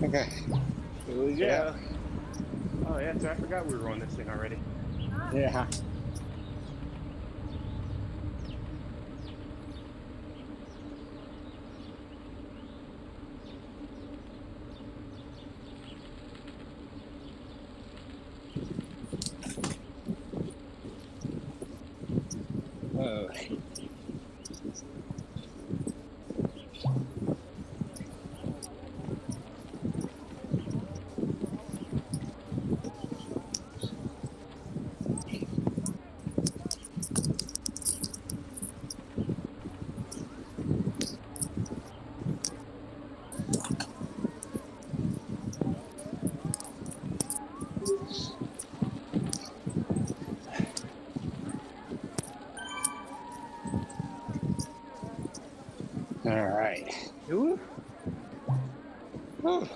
S7: Okay.
S1: Here we go. Oh yeah, so I forgot we were on this thing already.
S7: Yeah. Oh. All right. Ooh. Ooh.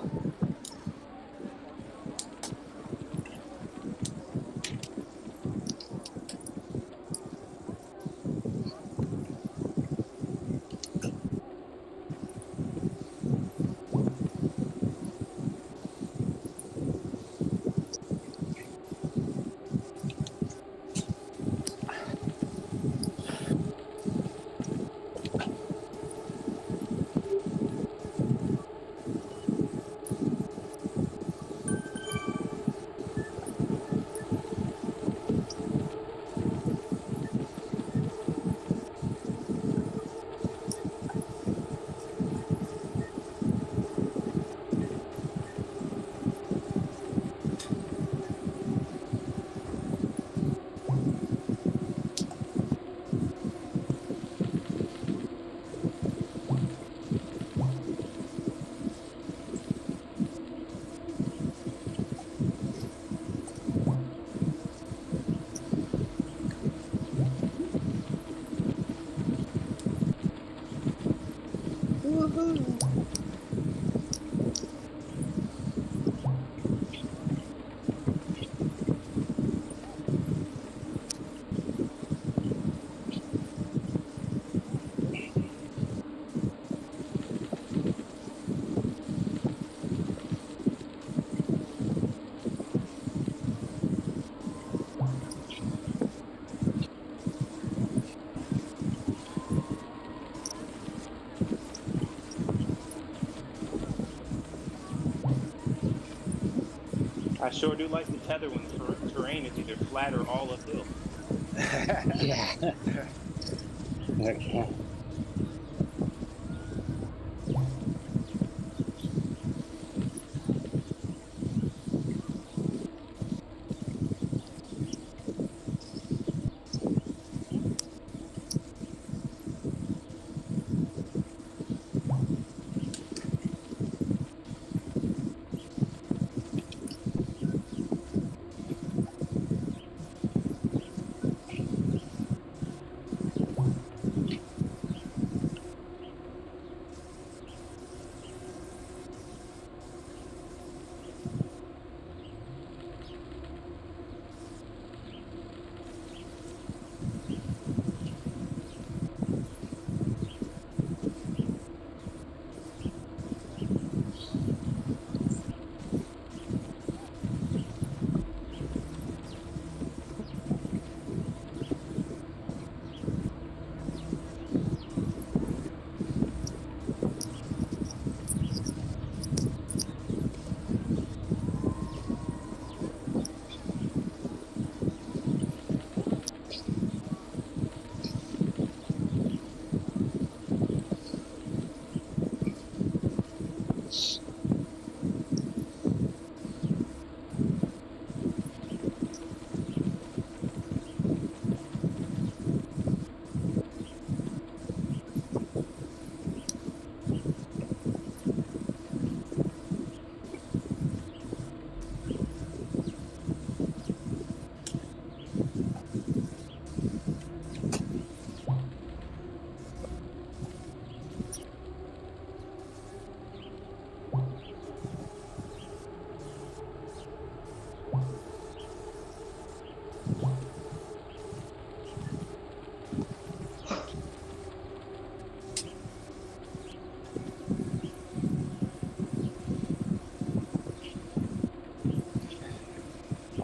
S1: I sure do like the tether when the terrain is either flat or all uphill.
S7: Yeah. Okay.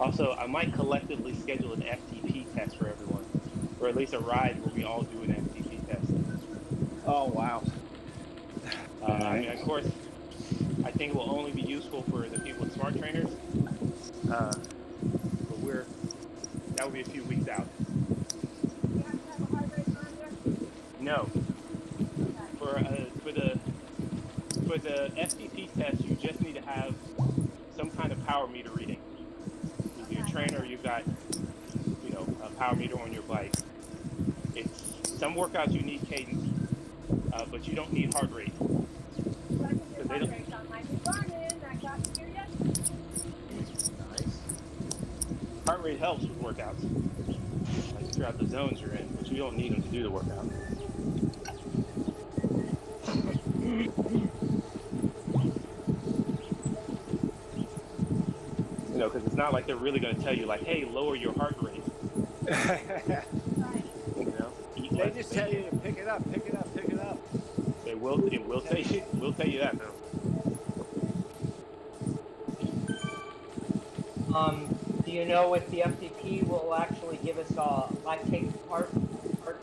S1: Also, I might collectively schedule an FTP test for everyone, or at least a ride where we all do an FTP test.
S3: Oh, wow.
S1: I mean, of course, I think it will only be useful for the people with smart trainers, but that will be a few weeks out.
S2: You have to have a heart rate monitor?
S1: No,
S2: Okay.
S1: for the FTP test, you just need to have some kind of power meter reading. If you're a trainer, you've got a power meter on your bike. It's some workouts you need cadence, but you don't need heart rate.
S2: So I can do heart rates on my new Garmin. I got here yesterday.
S1: Nice. Heart rate helps with workouts, like throughout the zones you're in, but you don't need them to do the workout. Because it's not like they're really going to tell you, like, hey, lower your heart rate.
S3: They just tell you to pick it up, pick it up, pick it up.
S1: It will tell you that though.
S6: Do you know if the FTP will actually give us a lactate heart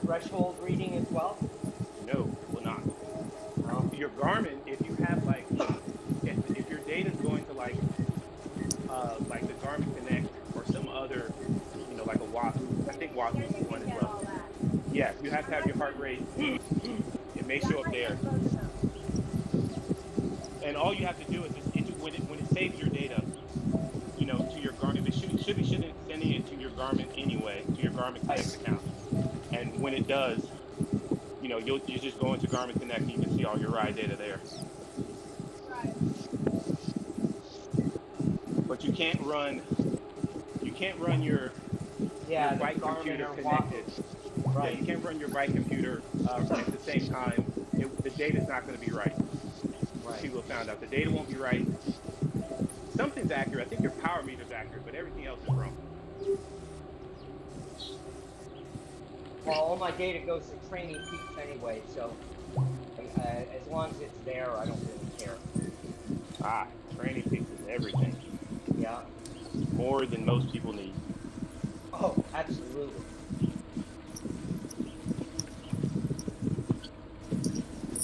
S6: threshold reading as well?
S1: No, it will not.
S6: No.
S1: Your Garmin, if you have if your data is going to like the Garmin Connect or some other, like a Wahoo, I think Wahoo is one as well. Yes, you have to have your heart rate. It may show up there. And all you have to do is when it saves your data, to your Garmin, it should be sending it to your Garmin anyway, to your Garmin Connect account. And when it does, you just go into Garmin Connect and you can see all your ride data there.
S2: Right.
S1: But you can't run your bike computer connected.
S6: Right.
S1: Yeah, you can't run your bike computer at the same time. The data's not going to be right.
S6: Right.
S1: People have found out the data won't be right. Something's accurate. I think your power meter's accurate, but everything else is wrong.
S6: Well, all my data goes to Training Peaks anyway, so as long as it's there, I don't really care.
S1: Training Peaks is everything.
S6: Yeah.
S1: More than most people need.
S6: Oh, absolutely.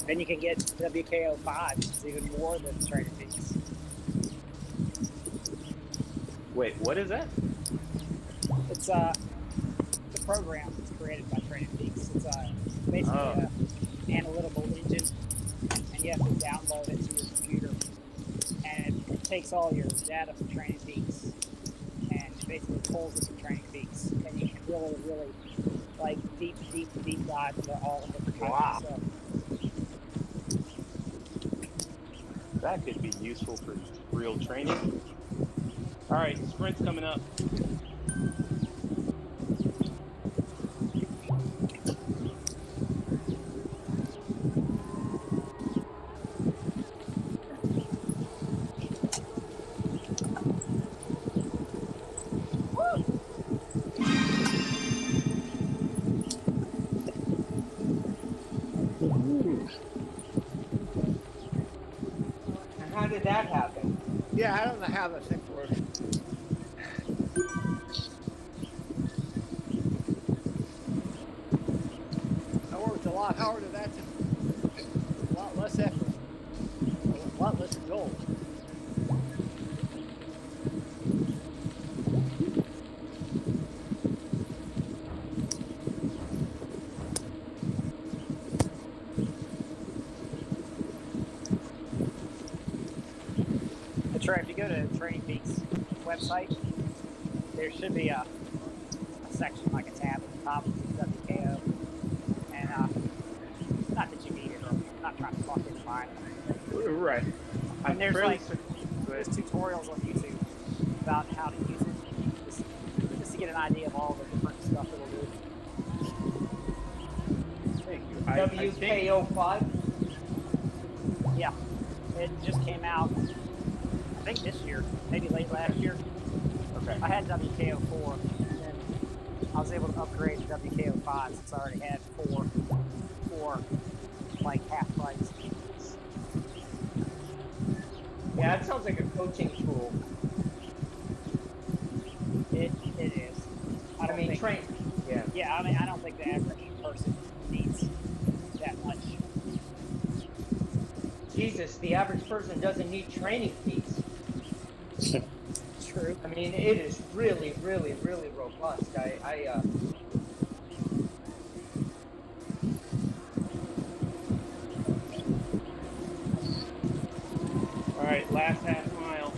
S4: Then you can get WKO5, which is even more than Training Peaks.
S1: Wait, what is that?
S4: It's a program that's created by Training Peaks. It's basically an analytical engine, and you have to download it to your computer. And it takes all your data from Training Peaks and basically pulls it from Training Peaks. And you can really, really deep dive into all the different kinds of stuff.
S1: That could be useful for real training. All right, sprint's coming up.
S6: How did that happen?
S3: Yeah, I don't know how that thing works. That worked a lot harder. That's a lot less effort. A lot less gold.
S4: If you go to Training Peaks website, there should be a section, like a tab at the top of WKO. And not that you need it, or I'm not trying to talk you into buying it.
S1: Right.
S4: And there's there's tutorials on YouTube about how to use it, just to get an idea of all the different stuff it'll do.
S1: Thank you.
S6: WKO5?
S4: Yeah, it just came out. I think this year, maybe late last year.
S1: Okay.
S4: I had WKO4, and then I was able to upgrade to WKO5 since I already had four half price.
S6: Yeah, that sounds like a coaching tool.
S4: the average person needs that much.
S6: Jesus, the average person doesn't need training fees.
S4: True.
S6: I mean, it is really, really, really robust.
S1: All right, last half mile.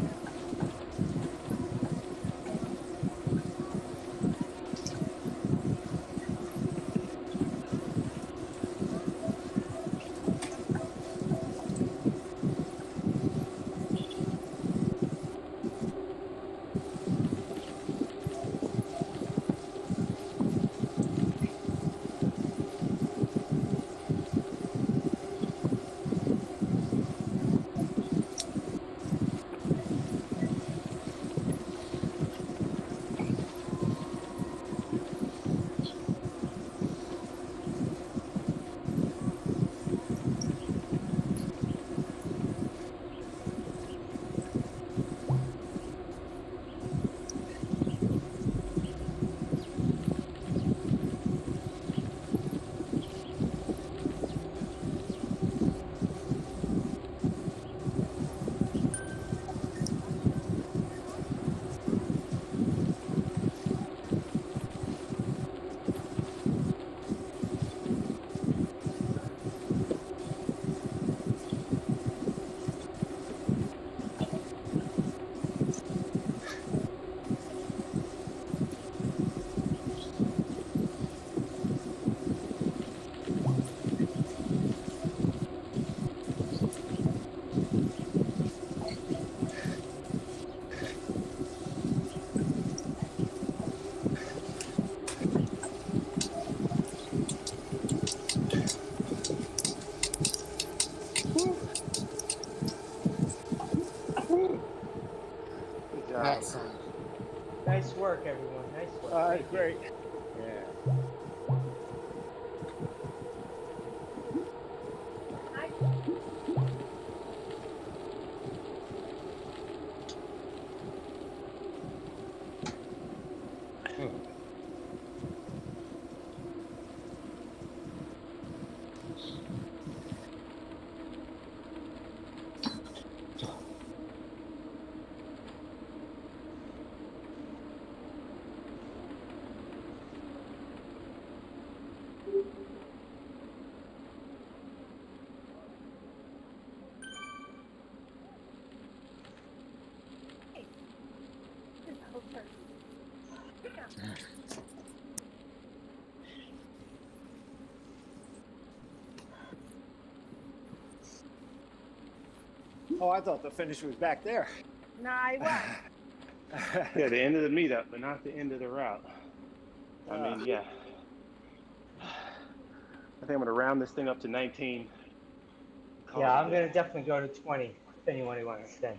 S3: Good job.
S5: Excellent.
S6: Nice work, everyone. Nice work.
S3: All right,
S6: Thank you.
S3: great. Yeah. Oh, I thought the finish was back there.
S2: No, I was.
S1: Yeah, the end of the meetup, but not the end of the route. I mean, yeah. I think I'm gonna round this thing up to 19. Call
S6: Yeah,
S1: it a
S6: I'm
S1: day.
S6: gonna definitely go to 20 if anyone wants to stay.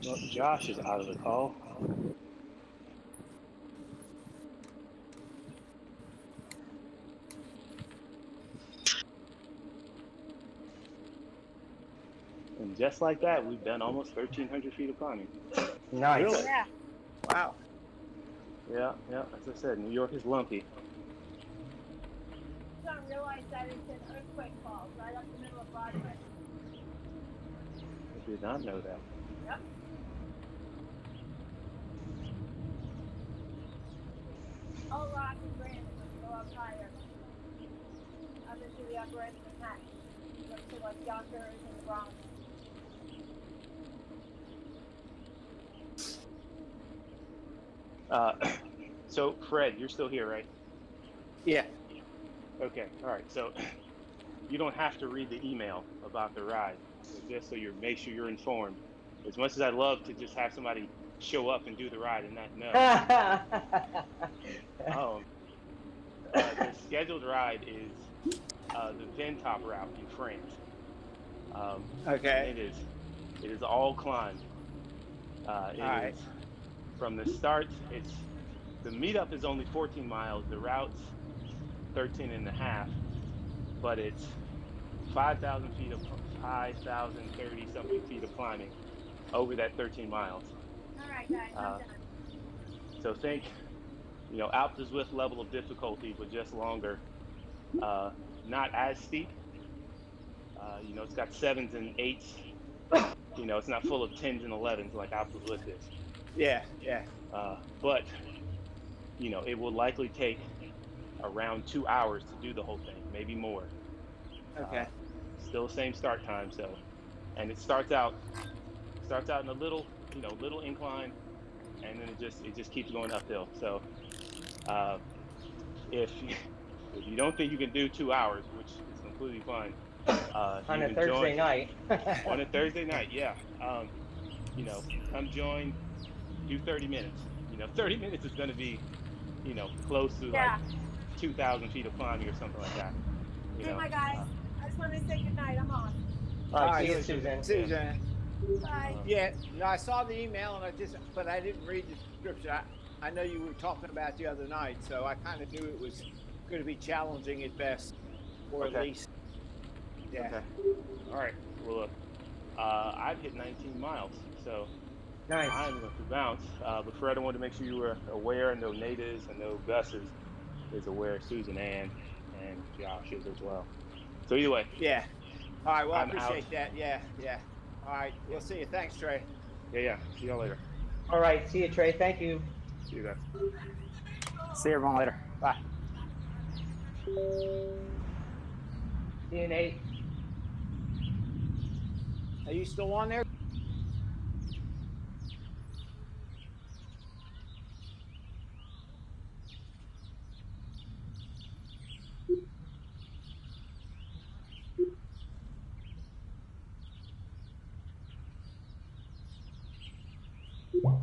S1: Well, Josh is out of the call. And just like that, we've done almost 1,300 feet of climbing.
S6: Nice.
S3: Really?
S2: Yeah.
S3: Wow.
S1: Yeah, as I said, New York is lumpy.
S2: You don't realize that it's an earthquake fault right up the middle of Broadway.
S1: I did not know that.
S2: Yep. All rock and granite must go up higher. Up into the upper end of Manhattan. Up to like Yonkers and the Bronx.
S1: So Fred, you're still here, right?
S3: Yeah.
S1: Okay, all right. So you don't have to read the email about the ride, just so you make sure you're informed. As much as I'd love to just have somebody show up and do the ride and not know. The scheduled ride is the Ventop route in France.
S3: Okay.
S1: And it is all climb. It
S3: All right.
S1: is from the start. The meetup is only 14 miles. The route's 13 and a half, but it's 5,030 something feet of climbing over that 13 miles.
S2: All right, guys, I'm done.
S1: So think, Alpe d'Huez level of difficulty, but just longer. Not as steep. It's got 7s and 8s. It's not full of 10s and 11s like Alpe d'Huez is.
S3: Yeah, yeah.
S1: But, it will likely take around 2 hours to do the whole thing, maybe more.
S3: Okay.
S1: Still the same start time. So, and it starts out in a little incline, and then it just keeps going uphill. So, if you don't think you can do 2 hours, which is completely fine,
S6: On a Thursday night.
S1: On a Thursday night, yeah. Come join, do 30 minutes. 30 minutes is going to be, close to like 2,000 feet of climbing or something like that.
S2: Hey, my guys, I just want to say good night. I'm off.
S6: All right, see you, Susan.
S3: Susan.
S2: Bye.
S3: Yeah, no, I saw the email but I didn't read the description. I know you were talking about the other night, so I kind of knew it was going to be challenging at best, or at least. Yeah.
S1: Okay. All right. Well, I've hit 19 miles, so
S6: Nice.
S1: I'm going to bounce. But Fred, I wanted to make sure you were aware, no natives and no Gus's is aware. Susan and Josh is as well. So either way.
S3: Yeah. All right. Well, I
S1: I'm
S3: appreciate
S1: out.
S3: that. Yeah, yeah. All right. We'll see you. Thanks, Trey.
S1: Yeah. See y'all later.
S6: All right, see you, Trey. Thank you.
S1: See you guys.
S4: See everyone later. Bye.
S6: See you, Nate.
S3: Are you still on there?
S6: Wow.